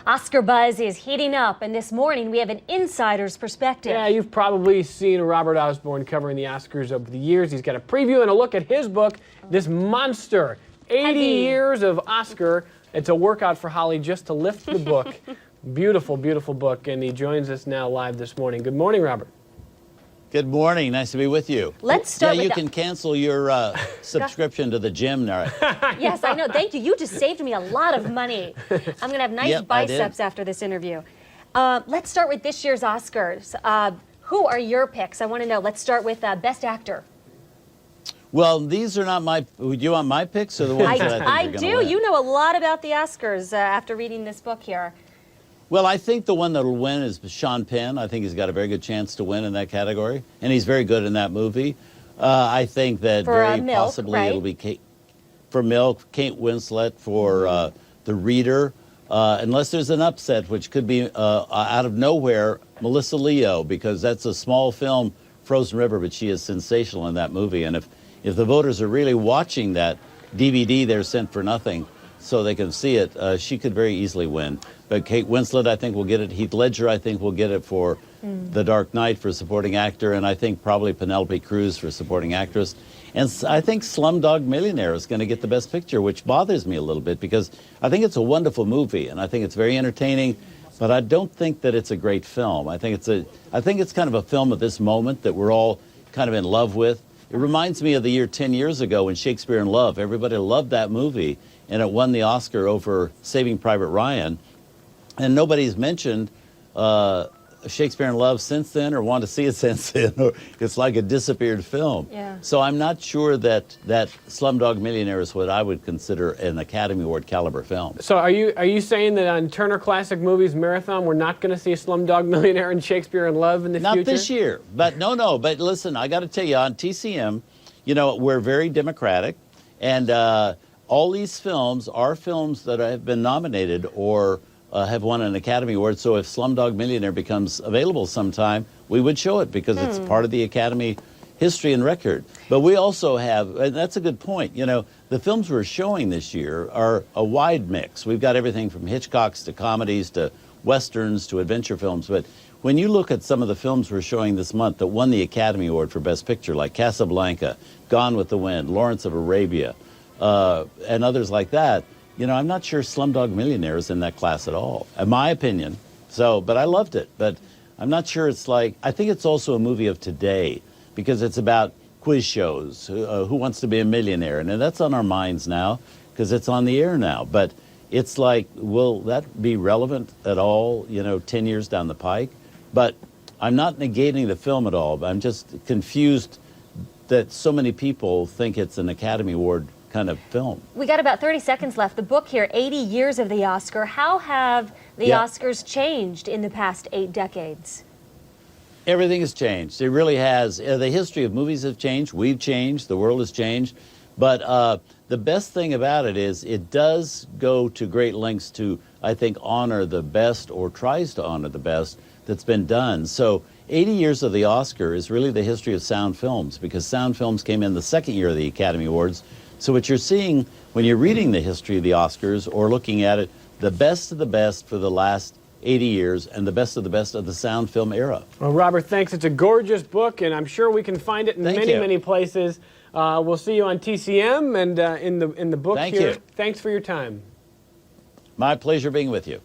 Oscar buzz is heating up, and this morning we have an insider's perspective. Yeah, you've probably seen Robert Osborne covering the Oscars over the years. He's got a preview and a look at his book, this monster, 80 years of Oscar. It's a workout for Holly just to lift the book. Beautiful, beautiful book, and he joins us now live this morning. Good morning, Robert. Good morning. Nice to be with you. Let's start with you can cancel your subscription to the gym now. Yes, I know. Thank you. You just saved me a lot of money. I'm going to have nice biceps after this interview. Let's start with this year's Oscars. Who are your picks? I want to know. Let's start with Best Actor. Well, these are not my... Do you want my picks or the ones that I think are I going to do. win? You know a lot about the Oscars after reading this book here. Well, I think the one that will win is Sean Penn. I think he's got a very good chance to win in that category, and he's very good in that movie. I think that very Milk, possibly right? it'll be Kate Winslet for The Reader, unless there's an upset, which could be out of nowhere, Melissa Leo, because that's a small film, Frozen River, but she is sensational in that movie. And if the voters are really watching that DVD, they're sent for nothing, so they can see it, she could very easily win. But Kate Winslet, I think, will get it. Heath Ledger, I think, will get it for The Dark Knight for supporting actor, and I think probably Penelope Cruz for supporting actress. And I think Slumdog Millionaire is going to get the Best Picture, which bothers me a little bit because I think it's a wonderful movie, and I think it's very entertaining, but I don't think that it's a great film. I think it's kind of a film of this moment that we're all kind of in love with. It reminds me of the year 10 years ago when Shakespeare in Love. Everybody loved that movie, and it won the Oscar over Saving Private Ryan. And nobody's mentioned Shakespeare in Love since then or want to see it since then. It's like a disappeared film. Yeah. So I'm not sure that Slumdog Millionaire is what I would consider an Academy Award caliber film. So are you saying that on Turner Classic Movies Marathon, we're not going to see a Slumdog Millionaire and Shakespeare in Love in the future? Not this year. But no. But listen, I got to tell you, on TCM, you know, we're very democratic. And all these films are films that have been nominated or have won an Academy Award. So if Slumdog Millionaire becomes available sometime, we would show it because it's part of the Academy history and record. But we also have, and that's a good point, you know, the films we're showing this year are a wide mix. We've got everything from Hitchcocks to comedies to westerns to adventure films. But when you look at some of the films we're showing this month that won the Academy Award for Best Picture, like Casablanca, Gone with the Wind, Lawrence of Arabia, and others like that, you know, I'm not sure Slumdog Millionaire is in that class at all, in my opinion. So, but I loved it. But I'm not sure it's like, I think it's also a movie of today because it's about quiz shows, Who Wants to Be a Millionaire? And that's on our minds now because it's on the air now. But it's like, will that be relevant at all, you know, 10 years down the pike? But I'm not negating the film at all. I'm just confused that so many people think it's an Academy Award kind of film. We got about 30 seconds left. The book here, 80 Years of the Oscar. How have the Oscars changed in the past 8 decades? Everything has changed. It really has. The history of movies have changed. We've changed. The world has changed. But the best thing about it is it does go to great lengths to, I think, honor the best or tries to honor the best that's been done. So 80 years of the Oscar is really the history of sound films because sound films came in the second year of the Academy Awards. So what you're seeing when you're reading the history of the Oscars or looking at it, the best of the best for the last 80 years and the best of the sound film era. Well, Robert, thanks. It's a gorgeous book, and I'm sure we can find it in many places. We'll see you on TCM and in the book here. Thank you. Thanks for your time. My pleasure being with you.